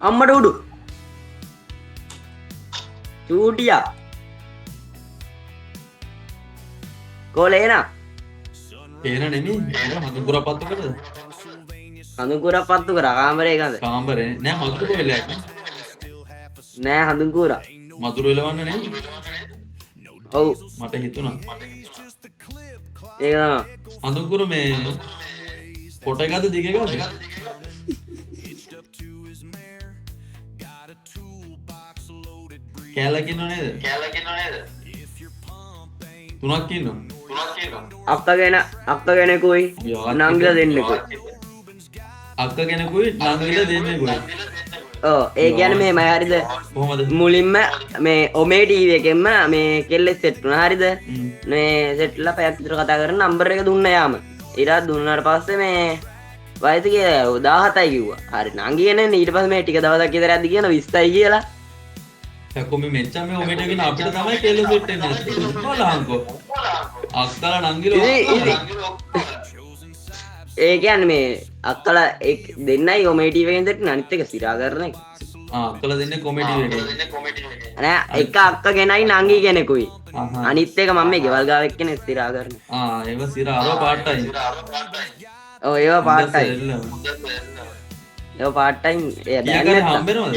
අම්මට උඩු චූටියා කොලේනා ඒන නෙමෙයි හඳුන්කුරක් පත්තු කරද හඳුන්කුරක් පත්තු කරා කාමරේ ගඳ කාමරේ නෑ මතුරු වෙලයක් නෑ හඳුන්කුරා මතුරු වෙලවන්න නේ ඔව් මට හිතුණා ඒක තමයි හඳුන්කුර මේ කොට එකද දිග එකද කෑල්ලක් ඉන්නව නේද තුනක් ඉන්නවා අක්ක කෙනෙකුයි නංගිලා දෙන්නෙකුයි අක්ක කෙනෙකුයි නංගිලා දෙන්නෙකුයි ඔව් ඒ කියන්නේ මෙහෙමයි හරිද කොහමද මුලින්ම මේ ඔමේ ටීවී එකෙන්ම මේ කෙල්ලෙක් සෙට් වුණා හරිද මේ සෙට්ලා පැයක් විතර කතා කරන නම්බර් එක දුන්නා යාම ඊට දුන්නාට පස්සේ මේ වයස කියලා 17යි කිව්වා හරි නංගි කියන්නේ ඊට පස්සේ මේ ටික දවසක් විතර යද්දි කියන 20යි කියලා කොහොම මෙච්චර මේ ඔමේට කියන අපිට තමයි කෙල්ල සෙට් වෙන්නේ බලහන්කෝ අක්කලා නංගිලා ඒ කියන්නේ මේ අක්කලා දෙන්නයි ඔමේ ටීවී එකෙන් සෙට් අනිත් එක සිරා කරන එක අක්කලා දෙන්නේ කොමෙඩි එකේ නෑ එක අක්ක කෙනයි නංගි කෙනෙකුයි අනිත් එක මම මේ ගෙවල් ගාව එක්කනේ සිරා කරන ඒව සිරා අර පාටයි ඔව් ඒවා පාටයි ඒවා පාටයි ඒ දැන් හම්බෙනවද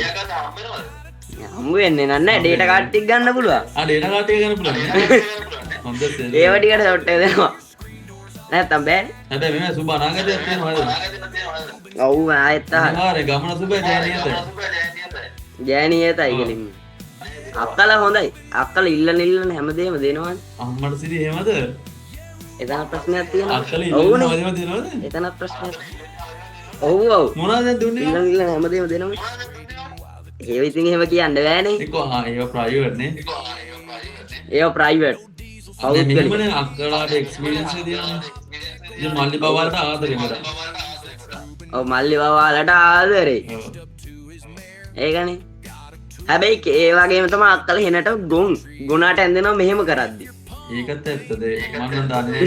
හම්බ වෙන්නේ නැහැ ඩේටා කාඩ් ටික ගන්න පුළුවන් ඩේටා කාඩ් එක ගන්න පුළුවන් හොඳ සෙල් ඒව ටිකට සොට් එක දෙනවා නැත්තම් බෑනේ හැබැයි මෙන්න සුබ අනාගතයක් තියෙනවා නේද ඔව් ආයෙත් අනිවාර්ය ගමන සුබ ජෑනියතයි කෙලින්ම අක්කලා හොඳයි අක්කලා ඉල්ලන හැමදේම දෙනවනේ අම්මට සිරි එහෙමද එතන ප්‍රශ්නයක් තියෙනවා අක්කලා ඉල්ලන හැමදේම දෙනවද එතන ප්‍රශ්නයක් ඔව් ඔව් මොනවද දුන්නේ ඉල්ලන හැමදේම දෙනවනේ ඒව ඉතින් එහෙම කියන්න බෑනේ ඒව ප්‍රයිවට් නේ ඒව ප්‍රයිවට් මෙහෙමනේ අක්කලාට එක්ස්පීරියන්ස් එක තියෙනවා ඉතින් මල්ලි බබාලට ආදරේ මට ඔව් මල්ලි බබාලට ආදරේ ඒකනේ හැබැයි ඒ වගේම තමයි අක්කලා හෙනට ගුණාට ඇඳෙනවා මෙහෙම කරද්දි ඒකත් ඇත්තද මම නම් දන්නේ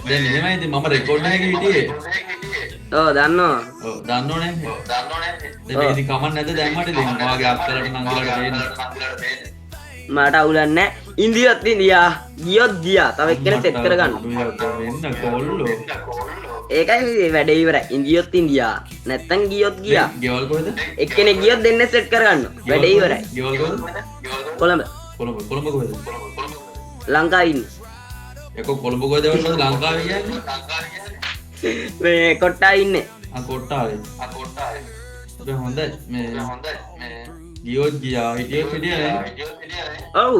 දැන් මෙහෙමයි ඉතින් මම රෙකෝඩ් එකේ හිටියේ ඔව් දන්නවා ඔව් දන්නෝනේ දැන් මේක ඉතින් කමක් නැද්ද දැන් මට ඉතින් ඔයාගේ අක්කලට නංගිලට දෙන්න මට අවුලක් නැහැ ඉන්දියත් ඉන්දියා ගියොත් ගියා තව එක්කෙනෙක් සෙට් කරගන්න වෙන්න කොල්ලෝ ඒකයි වැඩේ ඉවරයි ඉන්දියොත් ඉන්දියා නැත්තම් ගියොත් ගියා ගෙවල් කොහෙද එක්කෙනෙක් ගියොත් දෙන්නේ සෙට් කරගන්න වැඩේ ඉවරයි ගෙවල් කොහෙද කොළඹ කොහෙද ලංකාවේ ඉන්නේ ඒක කොළඹ කොහෙද වල ලංකාවේ කියන්නේ මේ කොට්ටාවේ ඉන්නේ කොට්ටාවේ දැන් හොඳයි මේ ගියොත් ගියා හිටියොත් හිටියා ඔව්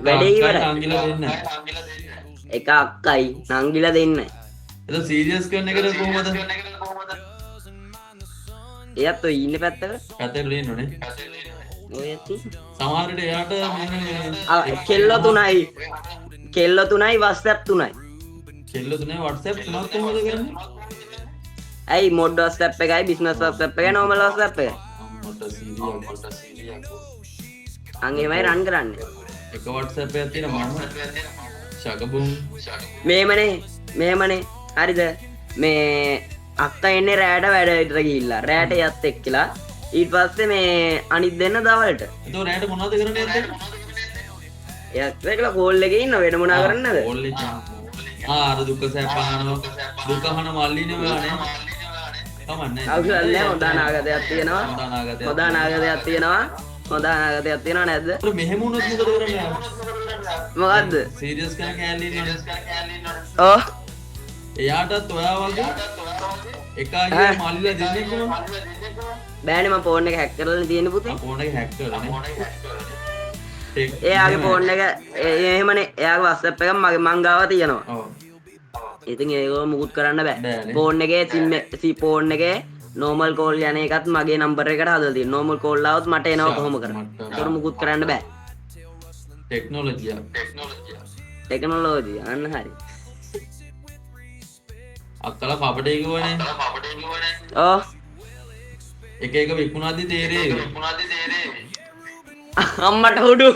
වැඩේ ඉවරයි නංගිලා දෙන්න එක අක්කයි නංගිලා දෙන්නයි ඒක සීරියස් කරන එකට කොහොමද එයාත් ඔය ඉන්නේ පැත්තක කතේ ඉන්නෝනේ ඔය ඇති සමහරට එයාට කෙල්ල තුනයි WhatsApp තුනයි කෙල්ල තුනේ WhatsApp තුනක් කොහොමද කරන්නේ ඇයි මොඩ් WhatsApp එකයි බිස්නස් WhatsApp එකයි normal WhatsApp එකයි මට සීරියස් අන් එහෙමයි රන් කරන්නේ එක WhatsApp එකක් තියෙනවා මම ශකබුම් මේමනේ හරිද මේ අක්කා එන්නේ රෑට වැඩට ගිහිල්ලා රෑට යත් එක්කලා ඊට පස්සේ මේ අනිත් දෙන්න දවල්ට ඒක රෑට මොනවද කරන්නේ නැද්ද එයාත් එක්කලා කෝල් එකේ ඉන්න වෙන මොනා කරන්නද කෝල් එක අර දුක සැපහනවා දුක හන මල්ලිනේ ඔයානේ කමන්නේ අවුලක් නැහැ හොඳ අනාගතයක් තියෙනවා හොඳ අනාගතයක් තියෙනවා නැද්ද මෙහෙම වුණොත් මොකද කරන්නේ මොකද්ද සීරියස් කරන කෑල්ලේ ඉන්නවනේ ඔව් එයාටත් ඔයා වගේ එක අයියා මල්ලිලා දෙන්නේ කොහොමද බෑනේ මම ෆෝන් එක හැක් කරලා තියෙන පුතේ ෆෝන් එක හැක් කරලානේ එයාගේ ෆෝන් එක එහෙමනේ එයාගේ WhatsApp එක මං ගාව තියෙනවා ඔව් ඉතින් ඒක මුකුත් කරන්න බෑ ෆෝන් එකේ ෆෝන් එකේ normal call යන එකත් මගේ නම්බර් එකට හදලා තියෙනවා normal call ආවොත් මට එනවා කොහොම කරන්නේ ඒක මුකුත් කරන්න බෑ ටෙක්නොලොජි අන්න හරි අක්කලා කපටේ කිව්වනේ ඔව් එක එක විකුණද්දි තේරෙයි අම්මට උඩු